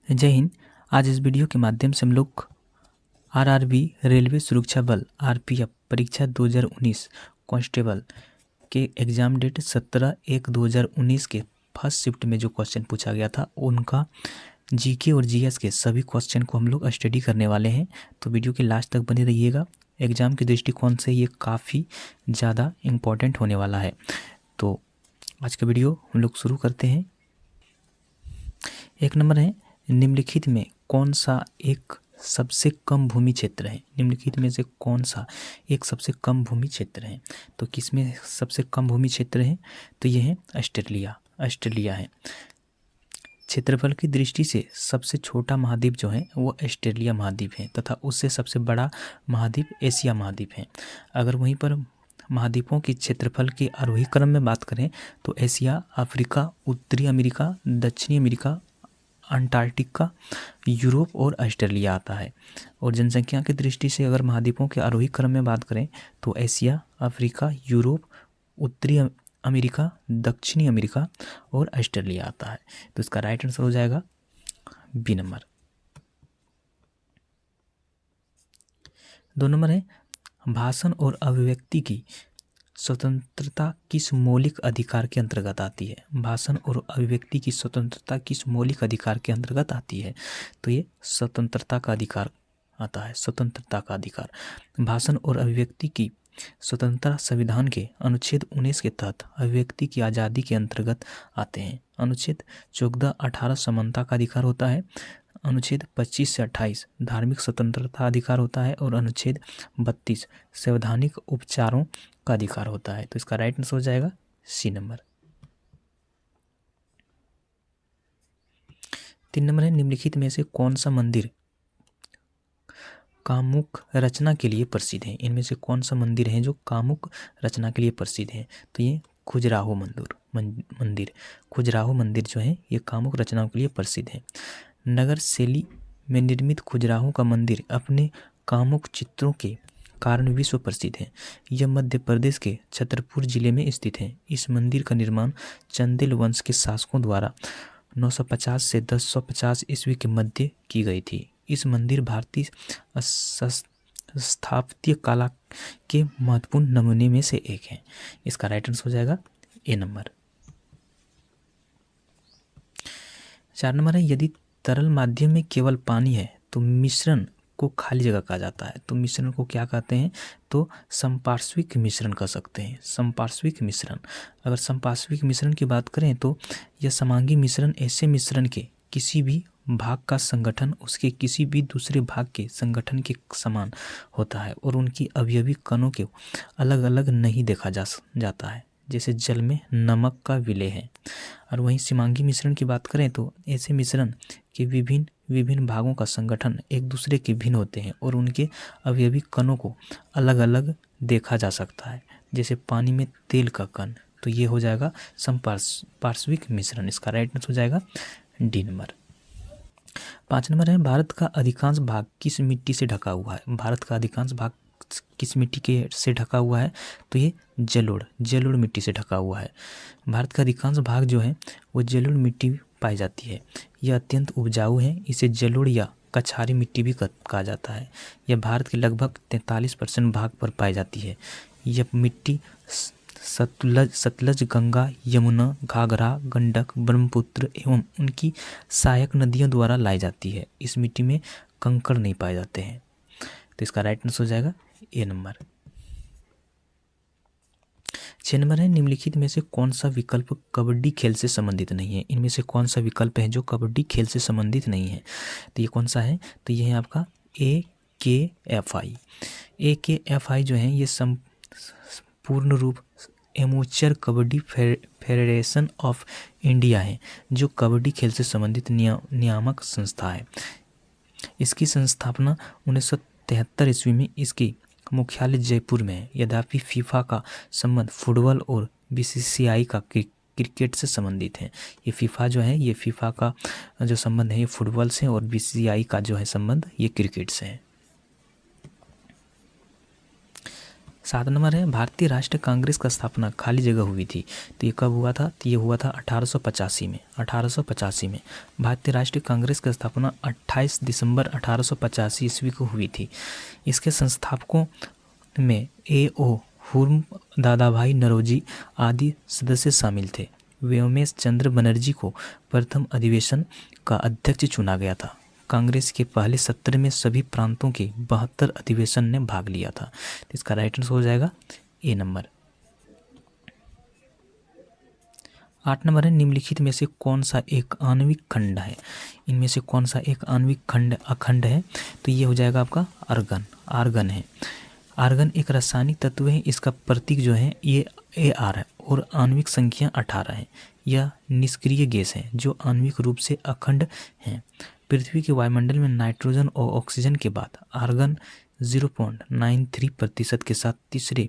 जय हिंद। आज इस वीडियो के माध्यम से हम लोग आरआरबी रेलवे सुरक्षा बल आरपीएफ परीक्षा 2019 कांस्टेबल के एग्ज़ाम डेट 17/1/2019 के फर्स्ट शिफ्ट में जो क्वेश्चन पूछा गया था उनका जीके और जीएस के सभी क्वेश्चन को हम लोग स्टडी करने वाले हैं। तो वीडियो के लास्ट तक बने रहिएगा। एग्ज़ाम के दृष्टिकोण से ये काफ़ी ज़्यादा इम्पोर्टेंट होने वाला है। तो आज का वीडियो हम लोग शुरू करते हैं। एक नंबर है, निम्नलिखित में कौन सा एक सबसे कम भूमि क्षेत्र है? निम्नलिखित में से कौन सा एक सबसे कम भूमि क्षेत्र है? तो किसमें सबसे कम भूमि क्षेत्र है? तो ये है ऑस्ट्रेलिया है। क्षेत्रफल की दृष्टि से सबसे छोटा महाद्वीप जो है वो ऑस्ट्रेलिया महाद्वीप है तथा उससे सबसे बड़ा महाद्वीप एशिया महाद्वीप है। अगर वहीं पर महाद्वीपों के क्षेत्रफल के आरोही क्रम में बात करें तो एशिया, अफ्रीका, उत्तरी अमेरिका, दक्षिणी अमेरिका, अंटार्कटिका, यूरोप और ऑस्ट्रेलिया आता है। और जनसंख्या की दृष्टि से अगर महाद्वीपों के आरोही क्रम में बात करें तो एशिया, अफ्रीका, यूरोप, उत्तरी अमेरिका, दक्षिणी अमेरिका और ऑस्ट्रेलिया आता है। तो इसका राइट आंसर हो जाएगा बी नंबर। 2 नंबर है, भाषण और अभिव्यक्ति की स्वतंत्रता किस मौलिक अधिकार के अंतर्गत आती है? भाषण और अभिव्यक्ति की स्वतंत्रता किस मौलिक अधिकार के अंतर्गत आती है? तो ये स्वतंत्रता का अधिकार आता है। स्वतंत्रता का अधिकार। भाषण और अभिव्यक्ति की स्वतंत्रता संविधान के अनुच्छेद 19 के तहत अभिव्यक्ति की आज़ादी के अंतर्गत आते हैं। अनुच्छेद 14-18 समानता का अधिकार होता है। अनुच्छेद 25 से 28 धार्मिक स्वतंत्रता अधिकार होता है और अनुच्छेद 32 संवैधानिक उपचारों का अधिकार होता है। तो इसका राइट आंसर हो जाएगा सी नंबर। 3 नंबर है, निम्नलिखित में से कौन सा मंदिर कामुक रचना के लिए प्रसिद्ध है? इनमें से कौन सा मंदिर है जो कामुक रचना के लिए प्रसिद्ध है? तो ये खजुराहो मंदिर खजुराहो मंदिर जो है ये कामुक रचनाओं के लिए प्रसिद्ध है। नगर शैली में निर्मित खजुराहो का मंदिर अपने कामुक चित्रों के कारण विश्व प्रसिद्ध है। यह मध्य प्रदेश के छतरपुर जिले में स्थित है। इस मंदिर का निर्माण चंदेल वंश के शासकों द्वारा 950 से 1050 ईस्वी के मध्य की गई थी। इस मंदिर भारतीय स्थापत्य कला के महत्वपूर्ण नमूने में से एक है। इसका राइट आंसर हो जाएगा ए नंबर। 4 नंबर है, यदि तरल माध्यम में केवल पानी है तो मिश्रण को खाली जगह कहा जाता है। तो मिश्रण को क्या कहते हैं? तो समपार्श्विक मिश्रण कह सकते हैं। समपार्श्विक मिश्रण। अगर समपार्श्विक मिश्रण की बात करें तो यह समांगी मिश्रण ऐसे मिश्रण के किसी भी भाग का संगठन उसके किसी भी दूसरे भाग के संगठन के समान होता है और उनकी अवयवी कणों को अलग अलग नहीं देखा जाता है, जैसे जल में नमक का विलय है। और वहीं समांगी मिश्रण की बात करें तो ऐसे मिश्रण के विभिन्न भागों का संगठन एक दूसरे के भिन्न होते हैं और उनके अवयवी कणों को अलग अलग देखा जा सकता है, जैसे पानी में तेल का कण। तो ये हो जाएगा समपार्श्विक मिश्रण। इसका राइट आंसर हो जाएगा डी नंबर। 5 नंबर है, भारत का अधिकांश भाग किस मिट्टी से ढका हुआ है? भारत का अधिकांश भाग किस मिट्टी के से ढका हुआ है? तो ये जलोढ़ मिट्टी से ढका हुआ है। भारत का अधिकांश भाग जो है वो जलोढ़ मिट्टी पाई जाती है। यह अत्यंत उपजाऊ है। इसे जलोढ़ या कछारी मिट्टी भी कहा जाता है। यह भारत के लगभग 43% भाग पर पाई जाती है। यह मिट्टी सतलज, गंगा, यमुना, घाघरा, गंडक, ब्रह्मपुत्र एवं उनकी सहायक नदियों द्वारा लाई जाती है। इस मिट्टी में कंकड़ नहीं पाए जाते हैं। तो इसका राइट आंसर हो जाएगा ए नंबर। 6 नंबर है, निम्नलिखित में से कौन सा विकल्प कबड्डी खेल से संबंधित नहीं है? इनमें से कौन सा विकल्प है जो कबड्डी खेल से संबंधित नहीं है? तो ये कौन सा है? तो ये है आपका AKFI। AKFI जो है ये पूर्ण रूप amateur kabaddi federation of India है, जो कबड्डी खेल से संबंधित नियामक संस्था है। इसकी स्थापना 1973 ईस्वी में इसकी मुख्यालय जयपुर में है। यद्यपि फीफा का संबंध फुटबॉल और BCCI का क्रिकेट से संबंधित है। ये फीफा जो है ये फीफा का जो संबंध है ये फुटबॉल से और BCCI का जो है संबंध ये क्रिकेट से है। 7 नंबर है भारतीय राष्ट्रीय कांग्रेस का स्थापना खाली जगह हुई थी, तो ये कब हुआ था? तो ये हुआ था 1885 में। 1885 में भारतीय राष्ट्रीय कांग्रेस की स्थापना 28 दिसंबर 1885 ईस्वी को हुई थी। इसके संस्थापकों में A.O. हुर्म, दादाभाई नौरोजी आदि सदस्य शामिल थे। व्योमेश चंद्र बनर्जी को प्रथम अधिवेशन का अध्यक्ष चुना गया था। कांग्रेस के पहले सत्र में सभी प्रांतों के 72 अधिवेशन ने भाग लिया था। तो इसका राइट आंसर हो जाएगा ए नंबर। 8 नंबर है निम्नलिखित में से कौन सा एक आणविक खंड है? इनमें से कौन सा एक आणविक खंड अखंड है? तो ये हो जाएगा आपका आर्गन। आर्गन है। आर्गन एक रासायनिक तत्व है। इसका प्रतीक जो है ये Ar है और आणविक संख्या 18 है। यह निष्क्रिय गैस है जो आणविक रूप से अखंड है। पृथ्वी के वायुमंडल में नाइट्रोजन और ऑक्सीजन के बाद आर्गन 0.93% के साथ तीसरे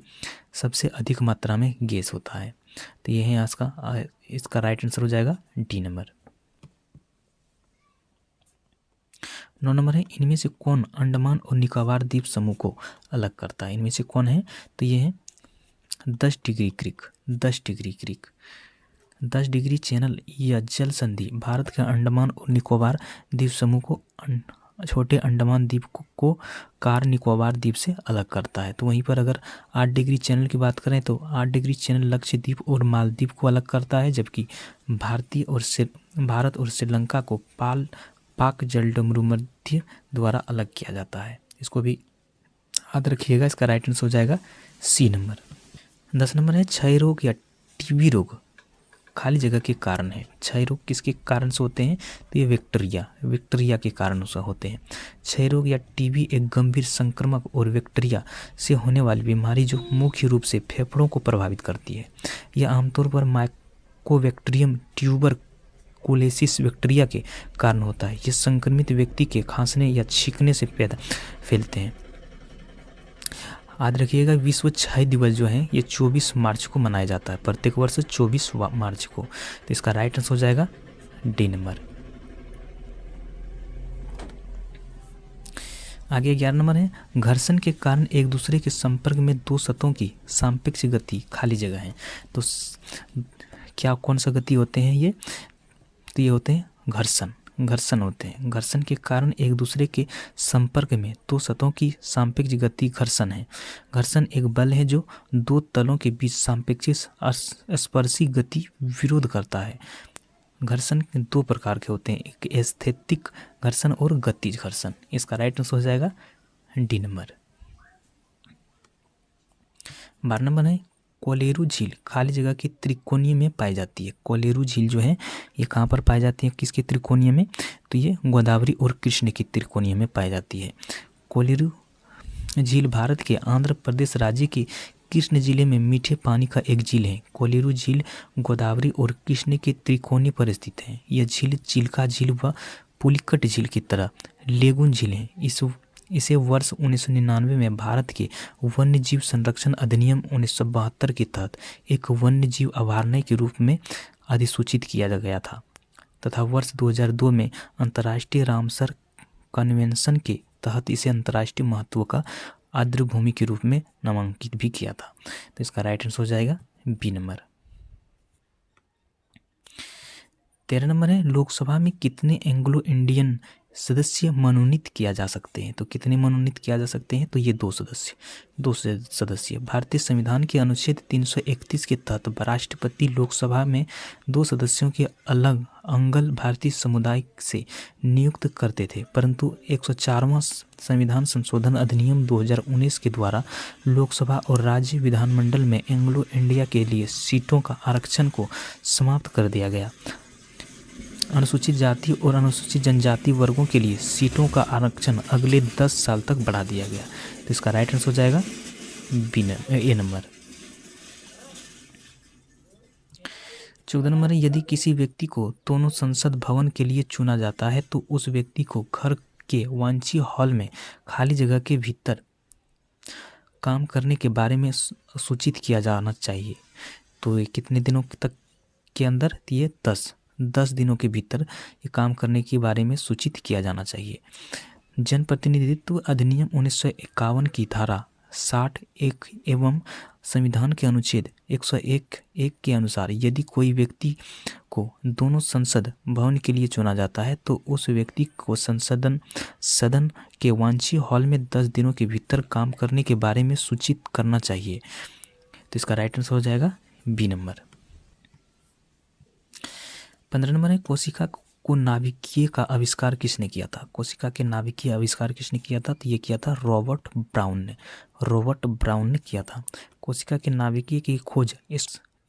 सबसे अधिक मात्रा में गैस होता है। तो ये है इसका राइट आंसर हो जाएगा डी नंबर। 9 नंबर है इनमें से कौन अंडमान और निकोबार द्वीप समूह को अलग करता है? इनमें से कौन है? तो ये है 10 degree creek. 10 degree creek 10 degree channel या जल संधि भारत के अंडमान और निकोबार द्वीप समूह को छोटे अंडमान द्वीप को कार निकोबार द्वीप से अलग करता है। तो वहीं पर अगर 8 डिग्री चैनल की बात करें तो 8 डिग्री चैनल लक्षद्वीप और मालदीव को अलग करता है, जबकि भारत और श्रीलंका को पाक जलसंधि द्वारा अलग किया जाता है। इसको भी याद रखिएगा। इसका राइट आंसर हो जाएगा सी नंबर। 10 नंबर है क्षय रोग या टीबी रोग खाली जगह के कारण है। क्षय रोग किसके कारण से होते हैं? तो ये बैक्टीरिया के कारण से होते हैं। क्षय रोग या टीबी एक गंभीर संक्रमक और बैक्टीरिया से होने वाली बीमारी जो मुख्य रूप से फेफड़ों को प्रभावित करती है। यह आमतौर पर माइकोबैक्टीरियम ट्यूबरकुलोसिस बैक्टीरिया के कारण होता है। ये संक्रमित व्यक्ति के खांसने या छींकने से फैलते हैं। याद रखिएगा विश्व क्षय दिवस जो है ये 24 मार्च को मनाया जाता है, प्रत्येक वर्ष 24 मार्च को। तो इसका राइट आंसर हो जाएगा डी नंबर। आगे 11 नंबर है घर्षण के कारण एक दूसरे के संपर्क में दो सतहों की सापेक्ष गति खाली जगह है। तो क्या कौन सा गति होते हैं ये? तो ये होते हैं घर्षण होते हैं। घर्षण के कारण एक दूसरे के संपर्क में दो सतहों की सापेक्ष गति घर्षण है। घर्षण एक बल है जो दो तलों के बीच सापेक्ष स्पर्शी गति विरोध करता है। घर्षण दो प्रकार के होते हैं, एक एस्थेटिक घर्षण और गतिज घर्षण। इसका राइट आंसर हो जाएगा डी नंबर। 12 नंबर है कोलेरू झील खाली जगह की त्रिकोणीय में पाई जाती है। कोलेरू झील जो है ये कहाँ पर पाई जाती है? किसके त्रिकोणीय में? तो ये गोदावरी और कृष्ण की त्रिकोणीय में पाई जाती है। कोलेरू झील भारत के आंध्र प्रदेश राज्य के कृष्ण जिले में मीठे पानी का एक झील है। कोलेरू झील गोदावरी और कृष्ण के त्रिकोणीय पर स्थित है। यह झील चिल्का झील व पुलिकट झील की तरह लेगून झील है। इसे वर्ष 1999 में भारत के वन्य जीव संरक्षण अधिनियम 1972 के तहत एक वन्य जीव अभयारण्य के रूप में अधिसूचित किया गया था तथा वर्ष 2002 में अंतर्राष्ट्रीय रामसर कन्वेंशन के तहत इसे अंतर्राष्ट्रीय महत्व का आर्द्रभूमि के रूप में नामांकित भी किया था। तो इसका राइट आंसर हो जाएगा बी नंबर। 13 नंबर है लोकसभा में कितने एंग्लो इंडियन सदस्य मनोनीत किया जा सकते हैं? तो कितने मनोनीत किया जा सकते हैं? तो ये 2 सदस्य। भारतीय संविधान के अनुच्छेद 331 के तहत राष्ट्रपति लोकसभा में 2 सदस्यों के अलग अंगल भारतीय समुदाय से नियुक्त करते थे, परंतु 104वां संविधान संशोधन अधिनियम 2019 के द्वारा लोकसभा और राज्य विधानमंडल में एंग्लो इंडिया के लिए सीटों का आरक्षण को समाप्त कर दिया गया। अनुसूचित जाति और अनुसूचित जनजाति वर्गों के लिए सीटों का आरक्षण अगले 10 साल तक बढ़ा दिया गया। तो इसका राइट आंसर हो जाएगा ए नंबर। 14 नंबर है यदि किसी व्यक्ति को दोनों संसद भवन के लिए चुना जाता है तो उस व्यक्ति को घर के वांछी हॉल में खाली जगह के भीतर काम करने के बारे में सूचित किया जाना चाहिए। तो ये कितने दिनों तक के अंदर? ये 10 दिनों के भीतर ये काम करने के बारे में सूचित किया जाना चाहिए। जनप्रतिनिधित्व अधिनियम 1951 की धारा 60 एक एवं संविधान के अनुच्छेद 101 के अनुसार यदि कोई व्यक्ति को दोनों संसद भवन के लिए चुना जाता है तो उस व्यक्ति को सदन के वांछी हॉल में 10 दिनों के भीतर काम करने के बारे में सूचित करना चाहिए। तो इसका राइट आंसर हो जाएगा बी नंबर। 15 नंबर है कोशिका को नाभिकीय का आविष्कार किसने किया था? कोशिका के नाभिकीय आविष्कार किसने किया था? तो ये किया था रॉबर्ट ब्राउन ने किया था। कोशिका के नाभिकीय की खोज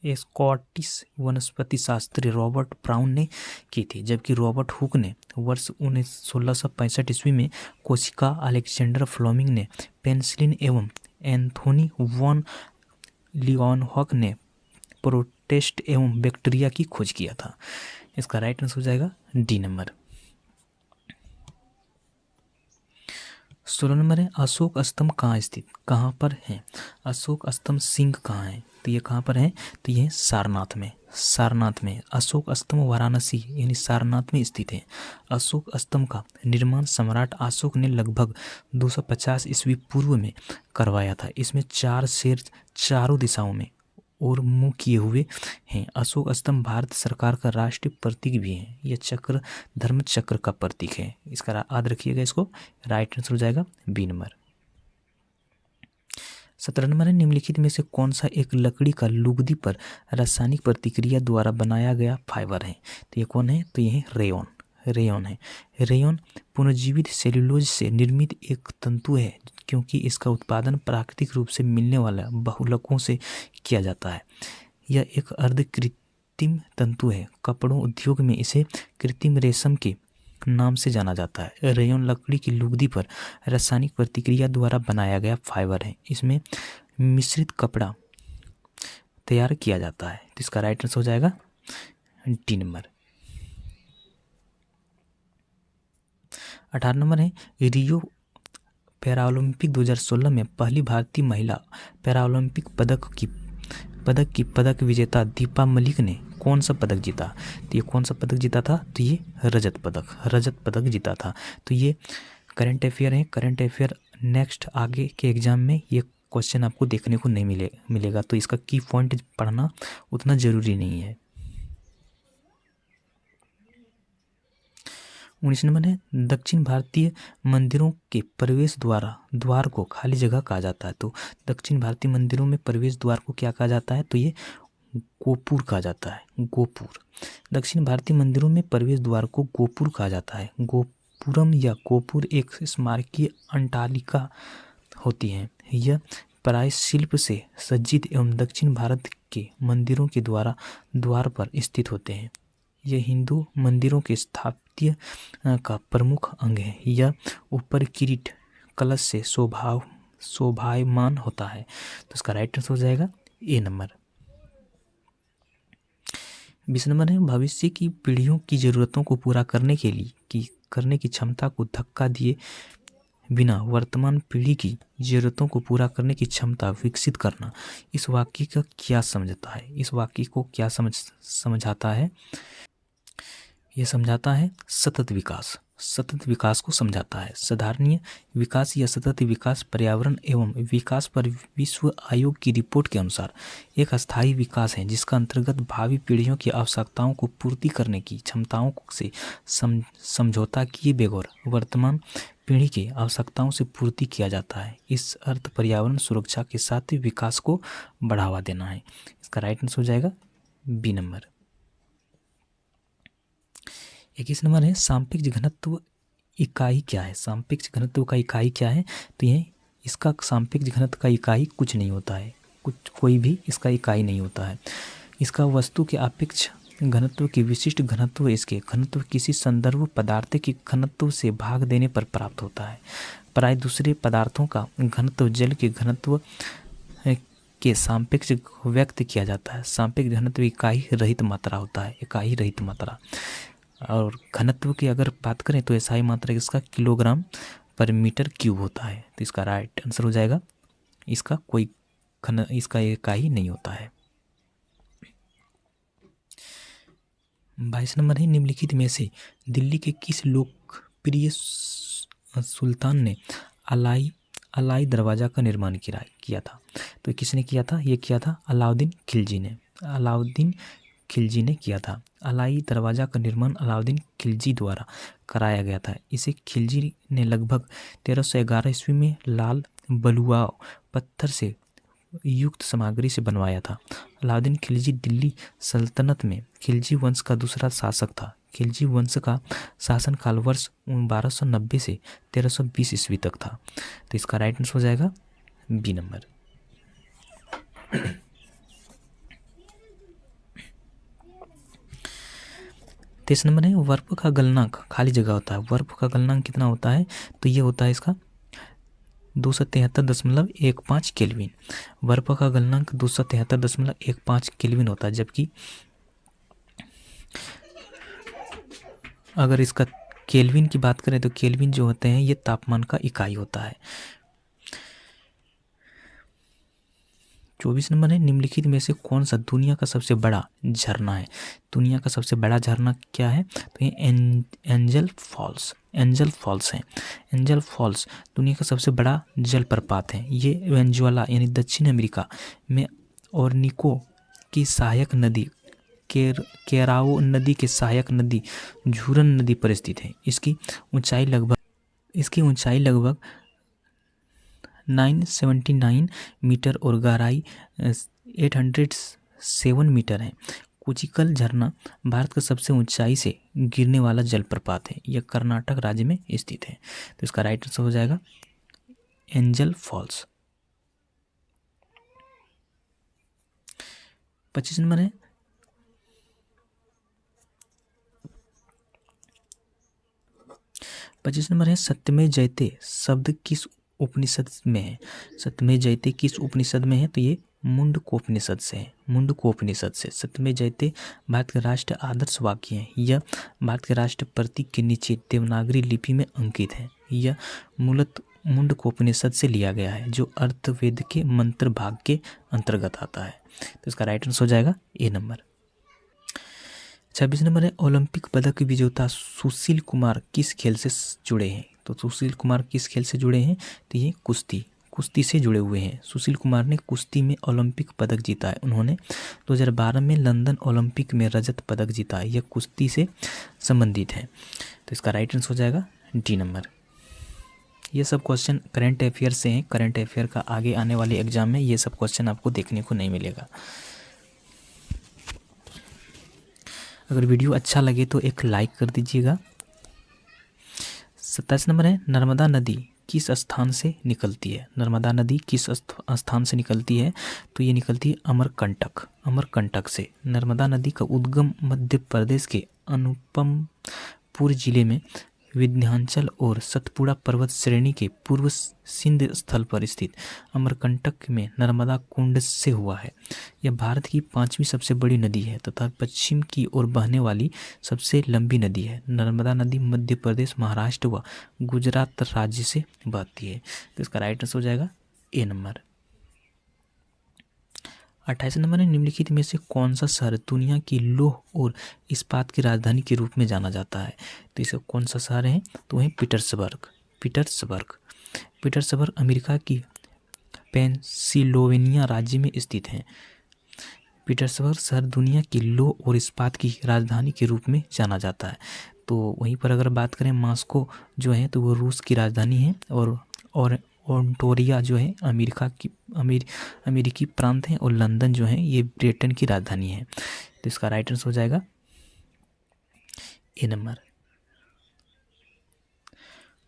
स्कॉटिश वनस्पति शास्त्री रॉबर्ट ब्राउन ने की थी, जबकि रॉबर्ट हुक ने वर्ष 1665 ईस्वी में कोशिका, अलेक्जेंडर फ्लेमिंग ने पेनिसिलिन एवं एंथोनी वॉन लियोनहॉक ने प्रोटेस्ट एवं बैक्टीरिया की खोज किया था। इसका राइट आंसर हो जाएगा डी नंबर। 16 नंबर है अशोक स्तंभ कहाँ पर है? अशोक स्तंभ सिंह कहाँ है? तो ये कहाँ पर है? तो ये सारनाथ में अशोक स्तंभ वाराणसी यानी सारनाथ में स्थित है। अशोक स्तंभ का निर्माण सम्राट अशोक ने लगभग 250 ईस्वी पूर्व में करवाया था। इसमें 4 शेर चारों दिशाओं में और मुंह किए हुए हैं। अशोक स्तंभ भारत सरकार का राष्ट्रीय प्रतीक भी है। यह चक्र धर्म चक्र का प्रतीक है। इसका याद रखिएगा, इसको राइट आंसर हो जाएगा बी नंबर। 17 नंबर है निम्नलिखित में से कौन सा एक लकड़ी का लुगदी पर रासायनिक प्रतिक्रिया द्वारा बनाया गया फाइबर है? तो ये कौन है? तो ये है रेयॉन है। रेयॉन पुनर्जीवित सेल्यूलोज से निर्मित एक तंतु है क्योंकि इसका उत्पादन प्राकृतिक रूप से मिलने वाला बहुलकों से किया जाता है। यह एक अर्ध कृत्रिम तंतु है। कपड़ों उद्योग में इसे कृत्रिम रेशम के नाम से जाना जाता है। रेयॉन लकड़ी की लुगदी पर रासायनिक प्रतिक्रिया द्वारा बनाया गया फाइबर है। इसमें मिश्रित कपड़ा तैयार किया जाता है। तो इसका राइट आंसर हो जाएगा डी नंबर। 18 नंबर है रियो पैरालंपिक 2016 में पहली भारतीय महिला पैरालंपिक पदक विजेता दीपा मलिक ने कौन सा पदक जीता? तो ये कौन सा पदक जीता था? तो ये रजत पदक जीता था। तो ये करंट अफेयर है। करंट अफेयर नेक्स्ट आगे के एग्जाम में ये क्वेश्चन आपको देखने को नहीं मिलेगा, तो इसका की पॉइंट पढ़ना उतना ज़रूरी नहीं है। 19 नंबर है दक्षिण भारतीय मंदिरों के प्रवेश द्वार को खाली जगह कहा जाता है। तो दक्षिण भारतीय मंदिरों में प्रवेश द्वार को क्या कहा जाता है? तो ये गोपुर कहा जाता है। गोपुर। दक्षिण भारतीय मंदिरों में प्रवेश द्वार को गोपुर कहा जाता है। गोपुरम या गोपुर एक स्मारकीय अट्टालिका होती है। यह प्राय शिल्प से सज्जित एवं दक्षिण भारत के मंदिरों के द्वार पर स्थित होते हैं। यह हिंदू मंदिरों के स्थापत्य का प्रमुख अंग है। यह ऊपर किरीट कलश से शोभायमान होता है। तो इसका राइट आंसर हो जाएगा ए नंबर। 20 नंबर है भविष्य की पीढ़ियों की ज़रूरतों को पूरा करने की क्षमता को धक्का दिए बिना वर्तमान पीढ़ी की ज़रूरतों को पूरा करने की क्षमता विकसित करना। इस वाक्य का क्या समझता है? इस वाक्य को क्या समझाता है? यह समझाता है सतत विकास को समझाता है। साधारणीय विकास या सतत विकास पर्यावरण एवं विकास पर विश्व आयोग की रिपोर्ट के अनुसार एक अस्थायी विकास है जिसका अंतर्गत भावी पीढ़ियों की आवश्यकताओं को पूर्ति करने की क्षमताओं से समझौता किए बगैर वर्तमान पीढ़ी की आवश्यकताओं से पूर्ति किया जाता है। इस अर्थ पर्यावरण सुरक्षा के साथ ही विकास को बढ़ावा देना है। इसका राइट आंसर हो जाएगा बी नंबर। 21 नंबर है सापेक्ष घनत्व इकाई क्या है? सापेक्ष घनत्व का इकाई क्या है? तो ये इसका सापेक्ष घनत्व का इकाई कुछ नहीं होता है, कोई भी इसका इकाई नहीं होता है। इसका वस्तु के सापेक्ष घनत्व की विशिष्ट घनत्व इसके घनत्व किसी संदर्भ पदार्थ के घनत्व से भाग देने पर प्राप्त होता है। प्राय दूसरे पदार्थों का घनत्व जल के घनत्व के सापेक्ष व्यक्त किया जाता है। सापेक्ष घनत्व इकाई रहित मात्रा होता है, इकाई रहित मात्रा। और घनत्व की अगर बात करें तो एसआई मात्रा इसका किलोग्राम पर मीटर क्यूब होता है। तो इसका राइट आंसर हो जाएगा इसका इसका इकाई नहीं होता है। 22 नंबर है निम्नलिखित में से दिल्ली के किस लोकप्रिय सुल्तान ने अलाई दरवाज़ा का निर्माण किया था। तो किसने किया था? ये किया था अलाउद्दीन खिलजी ने। अलाउद्दीन खिलजी ने किया था। अलाई दरवाज़ा का निर्माण अलाउद्दीन खिलजी द्वारा कराया गया था। इसे खिलजी ने लगभग 1311 ईस्वी में लाल बलुआ पत्थर से युक्त सामग्री से बनवाया था। अलाउद्दीन खिलजी दिल्ली सल्तनत में खिलजी वंश का दूसरा शासक था। खिलजी वंश का शासनकाल वर्ष 1290 से 1320 ईस्वी तक था। तो इसका राइट आंसर हो जाएगा बी नंबर। तेईस नंबर है वर्प का गलनांक, खाली जगह होता है, वर्प का गलनांक कितना होता है? तो ये होता है इसका 273.15 केल्विन। वर्प का गलनांक 273.15 केल्विन होता है, जबकि अगर इसका केल्विन की बात करें तो केल्विन जो होते हैं ये तापमान का इकाई होता है। 24 नंबर है निम्नलिखित में से कौन सा दुनिया का सबसे बड़ा झरना है? दुनिया का सबसे बड़ा झरना क्या है? तो ये एंजल फॉल्स है। एंजल फॉल्स दुनिया का सबसे बड़ा जलप्रपात है। ये वेनेजुएला यानी दक्षिण अमेरिका में ओरनिको की सहायक नदी केराओ नदी के सहायक नदी झूरन नदी पर स्थित है। इसकी ऊंचाई लगभग 979 मीटर और गहराई 807 मीटर है। कुचिकल झरना भारत का सबसे ऊंचाई से गिरने वाला जलप्रपात है। यह कर्नाटक राज्य में स्थित है। तो इसका राइट आंसर हो जाएगा एंजल फॉल्स। 25 नंबर है सत्यमेव जयते शब्द किस उपनिषद में है? सत्यमेव जयते किस उपनिषद में है? तो ये मुंडकोपनिषद से है। मुंडकोपनिषद से सत्यमेव जयते भारत के राष्ट्र आदर्श वाक्य है। यह भारत के राष्ट्र प्रतीक के नीचे देवनागरी लिपि में अंकित है। यह मूलतः मुंडकोपनिषद से लिया गया है, जो अर्थवेद के मंत्र भाग के अंतर्गत आता है। तो इसका राइट आंसर हो जाएगा ए नंबर। 26 नंबर है ओलंपिक पदक विजेता सुशील कुमार किस खेल से जुड़े हैं? तो सुशील कुमार किस खेल से जुड़े हैं? तो ये कुश्ती से जुड़े हुए हैं। सुशील कुमार ने कुश्ती में ओलंपिक पदक जीता है। उन्होंने 2012 में लंदन ओलंपिक में रजत पदक जीता है। यह कुश्ती से संबंधित है। तो इसका राइट आंसर हो जाएगा डी नंबर। ये सब क्वेश्चन करंट अफेयर से हैं। करंट अफेयर का आगे आने वाले एग्जाम में ये सब क्वेश्चन आपको देखने को नहीं मिलेगा। अगर वीडियो अच्छा लगे तो एक लाइक कर दीजिएगा। 27 नंबर है नर्मदा नदी किस स्थान से निकलती है? नर्मदा नदी किस स्थान से निकलती है? तो ये निकलती है अमरकंटक से। नर्मदा नदी का उद्गम मध्य प्रदेश के अनुपपुर जिले में विंध्याचल और सतपुड़ा पर्वत श्रेणी के पूर्व सिंध स्थल पर स्थित अमरकंटक में नर्मदा कुंड से हुआ है। यह भारत की 5वीं सबसे बड़ी नदी है तथा पश्चिम की ओर बहने वाली सबसे लंबी नदी है। नर्मदा नदी मध्य प्रदेश, महाराष्ट्र व गुजरात राज्य से बहती है। तो इसका राइट आंसर हो जाएगा ए नंबर। 28 नंबर है निम्नलिखित में से कौन सा शहर दुनिया की लौह और इस्पात की राजधानी के रूप में जाना जाता है? तो इसे कौन सा शहर है? तो वह पीटर्सबर्ग अमेरिका की पेंसिल्वेनिया राज्य में स्थित है। पीटर्सबर्ग शहर दुनिया की लौह और इस्पात की राजधानी के रूप में जाना जाता है। तो वहीं पर अगर बात करें मॉस्को जो है तो वो रूस की राजधानी है और ओंटारियो जो है अमेरिकी प्रांत है और लंदन जो है ये ब्रिटेन की राजधानी है। तो इसका राइट आंसर हो जाएगा ए नंबर।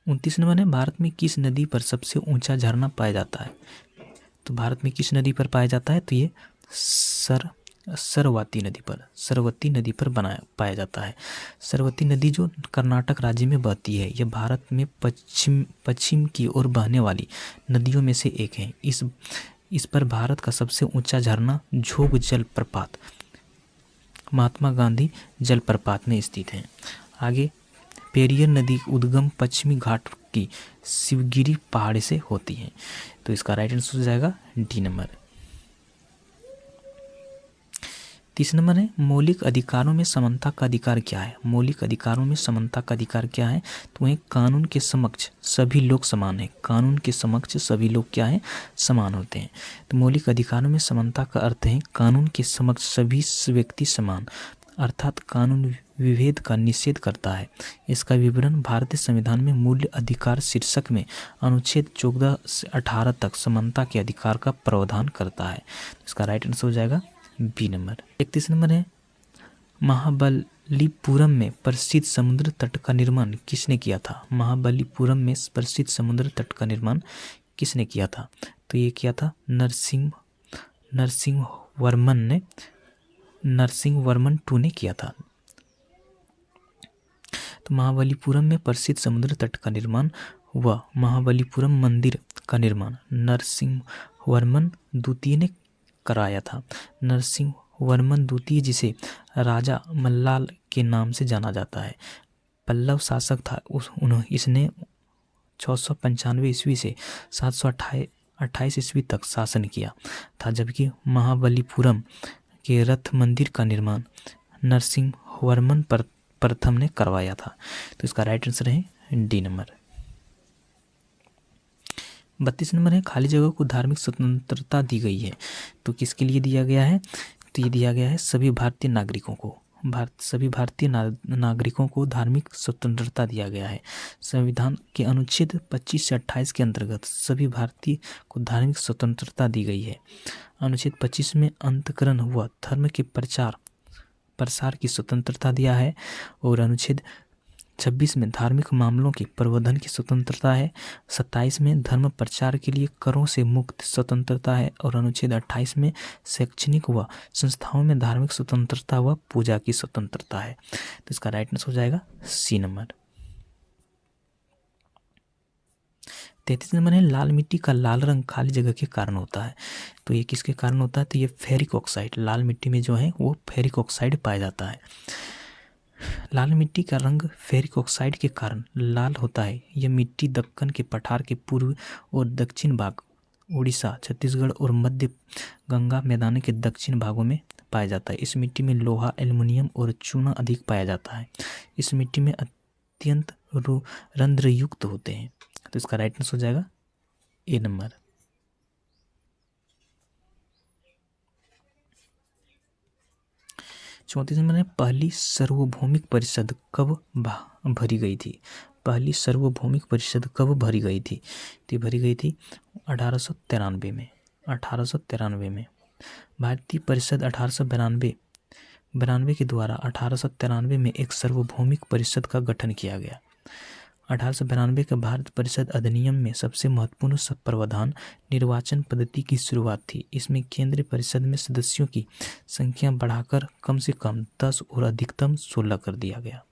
29 नंबर है भारत में किस नदी पर सबसे ऊंचा झरना पाया जाता है? तो भारत में किस नदी पर पाया जाता है? तो ये सरस्वती नदी पर पाया जाता है। सरस्वती नदी जो कर्नाटक राज्य में बहती है। यह भारत में पश्चिम की ओर बहने वाली नदियों में से एक है। इस पर भारत का सबसे ऊंचा झरना झोग जलप्रपात महात्मा गांधी जलप्रपात में स्थित है। आगे पेरियर नदी उद्गम पश्चिमी घाट की शिवगिरी पहाड़ से होती है। तो इसका राइट आंसर हो जाएगा डी नंबर। 31 नंबर है मौलिक अधिकारों में समानता का अधिकार क्या है। मौलिक अधिकारों में समानता का अधिकार क्या है, तो वह कानून के समक्ष सभी लोग समान हैं। कानून के समक्ष सभी लोग क्या हैं, समान होते हैं। तो मौलिक अधिकारों में समानता का अर्थ है कानून के समक्ष सभी व्यक्ति समान, अर्थात कानून विभेद का निषेध करता है। इसका विवरण भारतीय संविधान में मूल अधिकार शीर्षक में अनुच्छेद 14 से 18 तक समानता के अधिकार का प्रावधान करता है। इसका राइट आंसर हो जाएगा बी नंबर। 31 नंबर है महाबलीपुरम में प्रसिद्ध समुद्र तट का निर्माण किसने किया था। महाबलीपुरम में प्रसिद्ध समुद्र तट का निर्माण किसने किया था, तो ये किया था नरसिंहवर्मन टू ने किया था। तो महाबलीपुरम में प्रसिद्ध समुद्र तट का निर्माण व महाबलीपुरम मंदिर का निर्माण नरसिंहवर्मन द्वितीय ने कराया था। नरसिंहवर्मन द्वितीय, जिसे राजा मल्लाल के नाम से जाना जाता है, पल्लव शासक था। इसने 695 ईस्वी से 728 ईस्वी तक शासन किया था, जबकि महाबलीपुरम के रथ मंदिर का निर्माण नरसिंहवर्मन प्रथम ने करवाया था। तो इसका राइट आंसर है डी नंबर। 32 नंबर है खाली जगह को धार्मिक स्वतंत्रता दी गई है, तो किसके लिए दिया गया है, तो ये दिया गया है सभी भारतीय नागरिकों को। सभी भारतीय नागरिकों को धार्मिक स्वतंत्रता दिया गया है। संविधान के अनुच्छेद 25 से 28 के अंतर्गत सभी भारतीय को धार्मिक स्वतंत्रता दी गई है। अनुच्छेद 25 में अंतःकरण व धर्म के प्रसार की स्वतंत्रता दिया है, और अनुच्छेद 26 में धार्मिक मामलों के प्रबंधन की स्वतंत्रता है। 27 में धर्म प्रचार के लिए करों से मुक्त स्वतंत्रता है, और अनुच्छेद 28 में शैक्षणिक व संस्थाओं में धार्मिक स्वतंत्रता व पूजा की स्वतंत्रता है। तो इसका राइट आंसर हो जाएगा सी नंबर। 33 नंबर है लाल मिट्टी का लाल रंग खाली जगह के कारण होता है, तो ये किसके कारण होता है, तो ये फेरिक ऑक्साइड, लाल मिट्टी में जो है वो फेरिक ऑक्साइड पाया जाता है। लाल मिट्टी का रंग फेरिक ऑक्साइड के कारण लाल होता है। यह मिट्टी दक्कन के पठार के पूर्व और दक्षिण भाग, उड़ीसा, छत्तीसगढ़ और मध्य गंगा मैदान के दक्षिण भागों में पाया जाता है। इस मिट्टी में लोहा, एल्युमिनियम और चूना अधिक पाया जाता है। इस मिट्टी में अत्यंत रंध्रयुक्त होते हैं। तो इसका राइट आंसर हो जाएगा ए नंबर। 34 नंबर है पहली सार्वभौमिक परिषद कब भरी गई थी। पहली सार्वभौमिक परिषद कब भरी गई थी, तो भरी गई थी 1893 में। 1893 में भारतीय परिषद 1892 के द्वारा 1893 में एक सार्वभौमिक परिषद का गठन किया गया। 1892 के भारत परिषद अधिनियम में सबसे महत्वपूर्ण प्रावधान निर्वाचन पद्धति की शुरुआत थी। इसमें केंद्रीय परिषद में सदस्यों की संख्या बढ़ाकर कम से कम 10 और अधिकतम 16 कर दिया गया।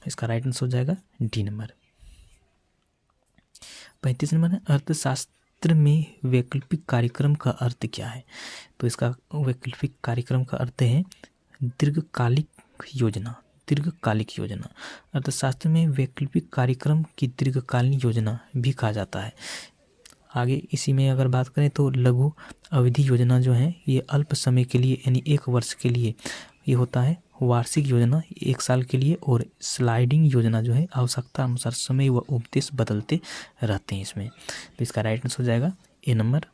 इसका राइट आंसर हो जाएगा डी नंबर। 35 नंबर है अर्थशास्त्र में वैकल्पिक कार्यक्रम का अर्थ क्या है, तो इसका वैकल्पिक कार्यक्रम का अर्थ है दीर्घकालिक योजना। दीर्घकालिक योजना अर्थशास्त्र में वैकल्पिक कार्यक्रम की दीर्घकालीन योजना भी कहा जाता है। आगे इसी में अगर बात करें तो लघु अवधि योजना जो है ये अल्प समय के लिए यानी 1 वर्ष के लिए ये होता है। वार्षिक योजना 1 साल के लिए, और स्लाइडिंग योजना जो है आवश्यकता अनुसार समय व उपदेश बदलते रहते हैं इसमें। तो इसका राइट आंसर हो जाएगा ए नंबर।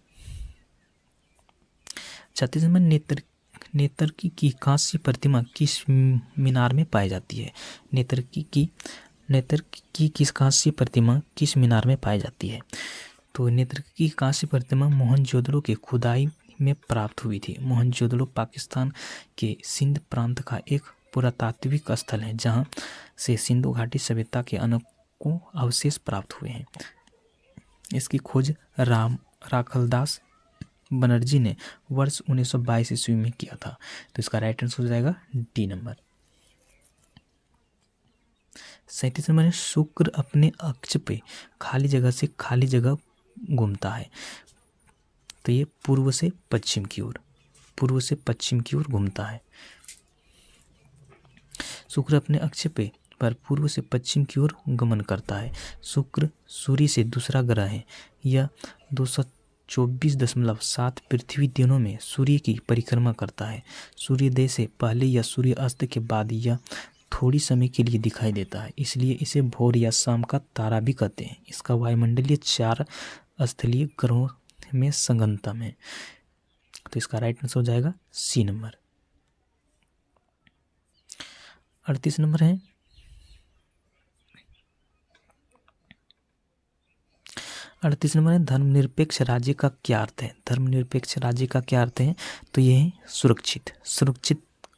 36 नंबर नेतर्की की कांस्य प्रतिमा किस मीनार में पाई जाती है। नेतर्की की किस कांस्य प्रतिमा किस मीनार में पाई जाती है, तो नेतर्की की कांस्य प्रतिमा मोहनजोदड़ो के खुदाई में प्राप्त हुई थी। मोहनजोदड़ो पाकिस्तान के सिंध प्रांत का एक पुरातात्विक स्थल है, जहां से सिंधु घाटी सभ्यता के अनेकों अवशेष प्राप्त हुए हैं। इसकी खोज राखलदास बनर्जी ने वर्ष 1922 ईस्वी में किया था। तो इसका राइट आंसर हो जाएगा डी नंबर। 37 नंबर है शुक्र अपने अक्ष पे खाली जगह से खाली जगह घूमता है, तो ये पूर्व से पश्चिम की ओर घूमता है। शुक्र अपने अक्ष पे पर पूर्व से पश्चिम की ओर गमन करता है। शुक्र सूर्य से दूसरा ग्रह है। यह 24.7 पृथ्वी दिनों में सूर्य की परिक्रमा करता है। सूर्योदय से पहले या सूर्यास्त के बाद यह थोड़ी समय के लिए दिखाई देता है, इसलिए इसे भोर या शाम का तारा भी कहते हैं। इसका वायुमंडलीय 4 स्थलीय ग्रहों में संगतम है। तो इसका राइट आंसर हो जाएगा सी नंबर। 38 नंबर है, धर्मनिरपेक्ष राज्य का क्या अर्थ है? धर्मनिरपेक्ष राज्य का क्या अर्थ है? तो ये है सुरक्षित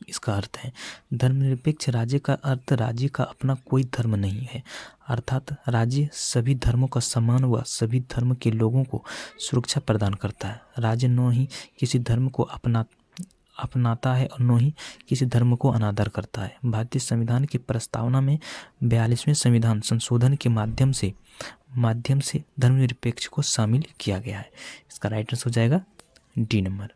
इसका अर्थ है। धर्मनिरपेक्ष राज्य का अर्थ राज्य का अपना कोई धर्म नहीं है, अर्थात राज्य सभी धर्मों का सम्मान व सभी धर्म के लोगों को सुरक्षा प्रदान करता है। राज्य न ही किसी धर्म को अपनाता है और न ही किसी धर्म को अनादर करता है। भारतीय संविधान की प्रस्तावना में 42वें संविधान संशोधन के माध्यम से धर्मनिरपेक्ष को शामिल किया गया है। इसका राइट आंसर हो जाएगा डी नंबर।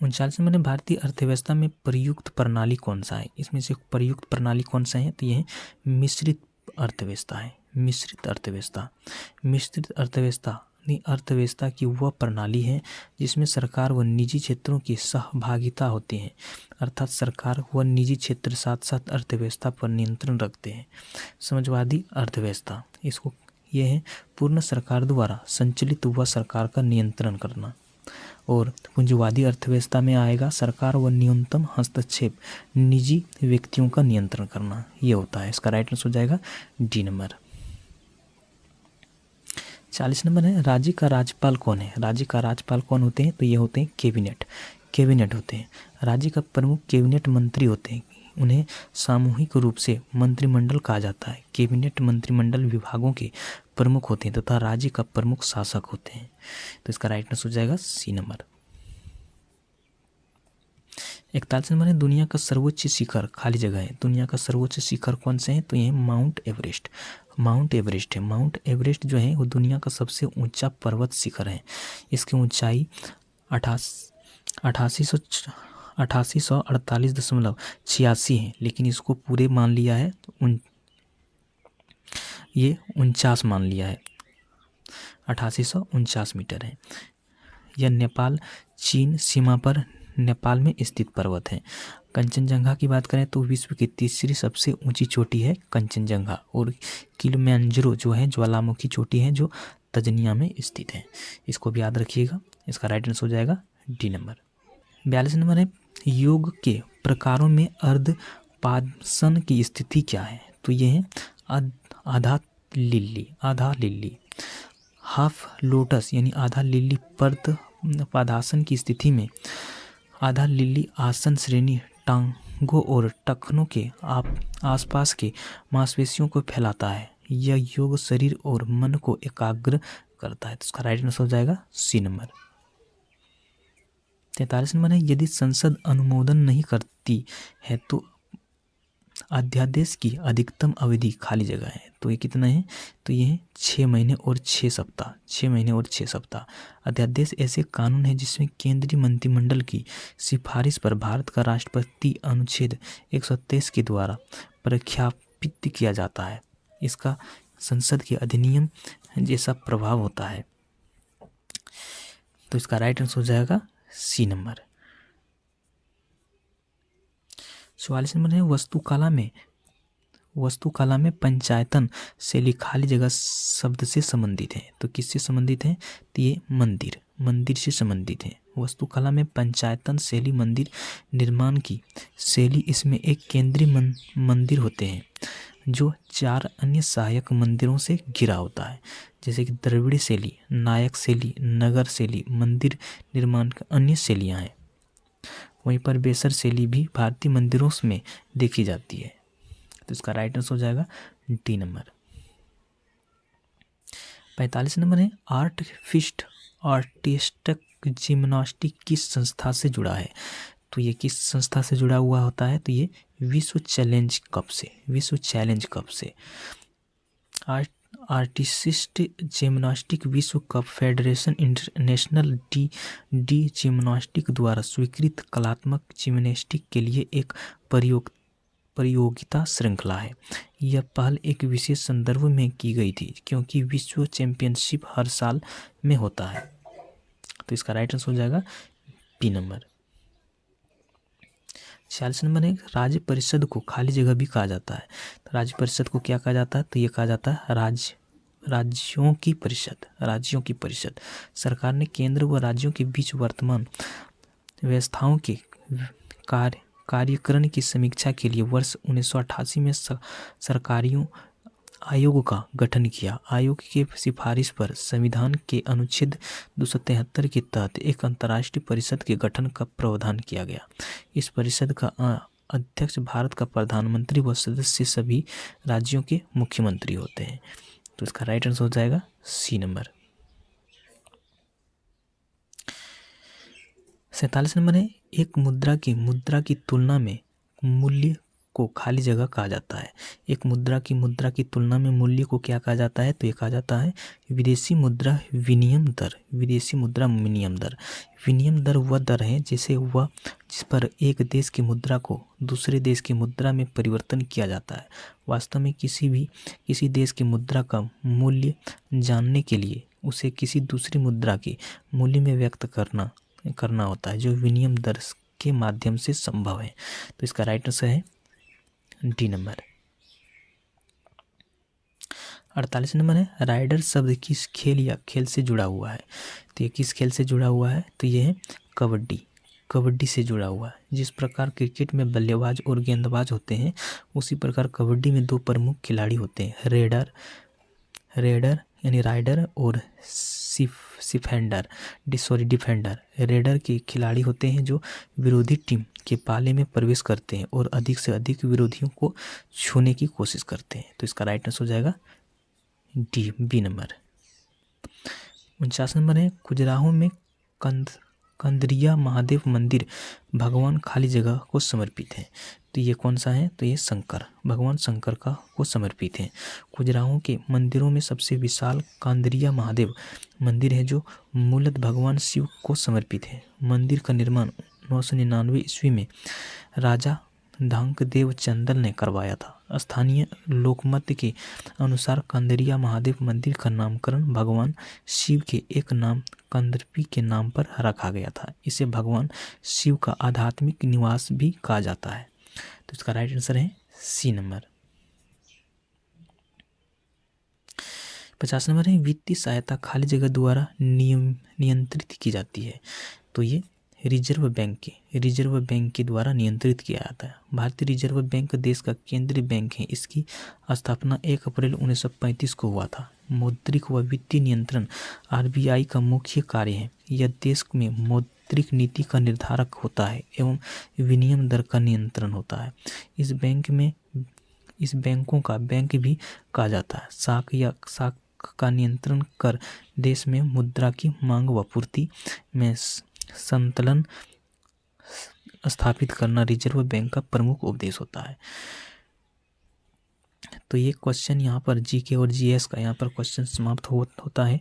39 नंबर, भारतीय अर्थव्यवस्था में प्रयुक्त प्रणाली कौन सा है? इसमें से प्रयुक्त प्रणाली कौन सा है? तो यह मिश्रित अर्थव्यवस्था है। मिश्रित अर्थव्यवस्था अर्थव्यवस्था की वह प्रणाली है जिसमें सरकार व निजी क्षेत्रों की सहभागिता होती है, अर्थात सरकार व निजी क्षेत्र साथ साथ अर्थव्यवस्था पर नियंत्रण रखते हैं। समाजवादी अर्थव्यवस्था, इसको यह है पूर्ण सरकार द्वारा संचालित व सरकार का नियंत्रण करना। और पूंजीवादी अर्थव्यवस्था में आएगा सरकार व न्यूनतम हस्तक्षेप निजी व्यक्तियों का नियंत्रण करना, ये होता है। इसका राइट आंसर हो जाएगा डी नंबर। 40 नंबर है, राज्य का राज्यपाल कौन है? राज्य का राज्यपाल कौन होते हैं? तो ये होते हैं कैबिनेट होते हैं। राज्य का प्रमुख कैबिनेट मंत्री होते हैं, उन्हें सामूहिक रूप से मंत्रिमंडल कहा जाता है। कैबिनेट मंत्रिमंडल विभागों के प्रमुख होते हैं तथा राज्य का प्रमुख शासक होते हैं। तो इसका राइट आंसर हो जाएगा सी नंबर। 41 नंबर है, दुनिया का सर्वोच्च शिखर खाली जगह है। दुनिया का सर्वोच्च शिखर कौन से है? तो ये माउंट एवरेस्ट है। माउंट एवरेस्ट जो है वो दुनिया का सबसे ऊंचा पर्वत शिखर है। इसकी ऊंचाई 8848.86 है, लेकिन इसको पूरे मान लिया है ये 49 मान लिया है, 8849 मीटर है। यह नेपाल चीन सीमा पर नेपाल में स्थित पर्वत है। कंचनजंगा की बात करें तो विश्व की तीसरी सबसे ऊंची चोटी है कंचनजंगा, और किलिमंजारो जो है ज्वालामुखी चोटी है जो तंजानिया में स्थित है। इसको भी याद रखिएगा। इसका राइट आंसर हो जाएगा डी नंबर। 42 नंबर है, योग के प्रकारों में अर्धपादासन की स्थिति क्या है? तो ये है आधा लिल्ली, हाफ लोटस यानी आधा लिल्ली पादासन की स्थिति में आधा लिल्ली आसन श्रेणी टांगों और टखनों के आसपास के मांसपेशियों को फैलाता है। यह योग शरीर और मन को एकाग्र करता है। तो इसका राइट आंसर हो जाएगा सी नंबर। 43 नंबर है, यदि संसद अनुमोदन नहीं करती है तो अध्यादेश की अधिकतम अवधि खाली जगह है। तो ये कितना है? तो ये है 6 महीने और 6 सप्ताह। 6 महीने और 6 सप्ताह। अध्यादेश ऐसे कानून है जिसमें केंद्रीय मंत्रिमंडल की सिफारिश पर भारत का राष्ट्रपति अनुच्छेद 123 के द्वारा प्रख्यापित किया जाता है। इसका संसद के अधिनियम जैसा प्रभाव होता है। तो इसका राइट आंसर हो जाएगा सी नंबर। 44 नंबर है, वास्तुकला में पंचायतन शैली खाली जगह शब्द से संबंधित है। तो किससे संबंधित है? तो ये मंदिर से संबंधित है। वास्तुकला में पंचायतन शैली मंदिर निर्माण की शैली, इसमें एक केंद्रीय मंदिर होते हैं जो 4 अन्य सहायक मंदिरों से घिरा होता है, जैसे कि द्रविड़ शैली, नायक शैली, नगर शैली, मंदिर निर्माण की अन्य शैलियाँ हैं। वहीं पर बेसर शैली भी भारतीय मंदिरों में देखी जाती है। तो इसका राइट आंसर हो जाएगा डी नंबर। 45 नंबर है, आर्टिस्टिक जिम्नास्टिक किस संस्था से जुड़ा है? तो ये किस संस्था से जुड़ा हुआ होता है? तो ये विश्व चैलेंज कप से। आर्टिस्टिक जिम्नास्टिक विश्व cup federation international de Gymnastique द्वारा स्वीकृत कलात्मक जिम्नास्टिक के लिए एक प्रतियोगिता श्रृंखला है। यह पहल एक विशेष संदर्भ में की गई थी क्योंकि विश्व चैंपियनशिप हर साल में होता है। तो इसका राइट आंसर हो जाएगा बी नंबर। 46 नंबर है, राज्य परिषद को खाली जगह भी कहा जाता है। तो राज्य परिषद को क्या कहा जाता है? तो ये कहा जाता है राज्यों की परिषद। राज्यों की परिषद सरकार ने केंद्र व राज्यों के बीच वर्तमान व्यवस्थाओं के कार्यकरण की समीक्षा के लिए वर्ष 1988 में सरकारियों आयोग का गठन किया। आयोग की सिफारिश पर संविधान के अनुच्छेद 273 के तहत एक अंतर्राष्ट्रीय परिषद के गठन का प्रावधान किया गया। इस परिषद का अध्यक्ष भारत का प्रधानमंत्री व सदस्य सभी राज्यों के मुख्यमंत्री होते हैं। तो इसका राइट आंसर हो जाएगा सी नंबर। 47 नंबर है, एक मुद्रा की तुलना में मूल्य को खाली जगह कहा जाता है। एक मुद्रा की तुलना में मूल्य को क्या कहा जाता है? तो ये कहा जाता है विदेशी मुद्रा विनिमय दर। विदेशी मुद्रा विनिमय दर। विनिमय दर वह दर है जिस पर एक देश की मुद्रा को दूसरे देश की मुद्रा में परिवर्तन किया जाता है। वास्तव में किसी देश की मुद्रा का मूल्य जानने के लिए उसे किसी दूसरी मुद्रा के मूल्य में व्यक्त करना होता है, जो विनिमय दर के माध्यम से संभव है। तो इसका राइट आंसर है डी नंबर। 48 नंबर है, राइडर शब्द किस खेल या खेल से जुड़ा हुआ है? तो ये किस खेल से जुड़ा हुआ है? तो ये है कबड्डी से जुड़ा हुआ है। जिस प्रकार क्रिकेट में बल्लेबाज और गेंदबाज होते हैं, उसी प्रकार कबड्डी में दो प्रमुख खिलाड़ी होते हैं, रेडर यानी राइडर और डिफेंडर। रेडर के खिलाड़ी होते हैं जो विरोधी टीम के पाले में प्रवेश करते हैं और अधिक से अधिक विरोधियों को छूने की कोशिश करते हैं। तो इसका राइट आंसर हो जाएगा बी नंबर। 49 नंबर है, खजुराहो में कंदरिया महादेव मंदिर भगवान खाली जगह को समर्पित है। तो ये कौन सा है? तो ये भगवान शंकर को समर्पित है। खजुराहो के मंदिरों में सबसे विशाल कंदरिया महादेव मंदिर है जो मूलतः भगवान शिव को समर्पित है। मंदिर का निर्माण 999 ईस्वी में राजा धांकदेव चंदल ने करवाया था। स्थानीय लोकमत के अनुसार कंदरिया महादेव मंदिर का नामकरण भगवान शिव के एक नाम कंदर्पी के नाम पर रखा गया था। इसे भगवान शिव का आध्यात्मिक निवास भी कहा जाता है। तो इसका राइट आंसर है सी नंबर। 50 नंबर है, वित्तीय सहायता खाली जगह द्वारा नियंत्रित की जाती है। तो ये रिजर्व बैंक के द्वारा नियंत्रित किया जाता है। भारतीय रिजर्व बैंक देश का केंद्रीय बैंक है। इसकी स्थापना 1 अप्रैल 1935 को हुआ था। मौद्रिक व वित्तीय नियंत्रण आरबीआई का मुख्य कार्य है। यह देश में मौद्रिक नीति का निर्धारक होता है एवं विनिमय दर का नियंत्रण होता है। इस बैंकों का बैंक भी कहा जाता है। साख का नियंत्रण कर देश में मुद्रा की मांग व पूर्ति में संतुलन स्थापित करना रिजर्व बैंक का प्रमुख उद्देश्य होता है। तो ये क्वेश्चन यहाँ पर जीके और जीएस का यहाँ पर क्वेश्चन समाप्त होता है।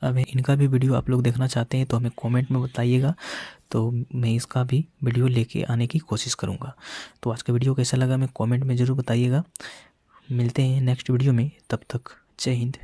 अब इनका भी वीडियो आप लोग देखना चाहते हैं तो हमें कमेंट में बताइएगा, तो मैं इसका भी वीडियो लेके आने की कोशिश करूँगा। तो आज का वीडियो कैसा लगा मैं कमेंट में ज़रूर बताइएगा। मिलते हैं नेक्स्ट वीडियो में, तब तक जय हिंद।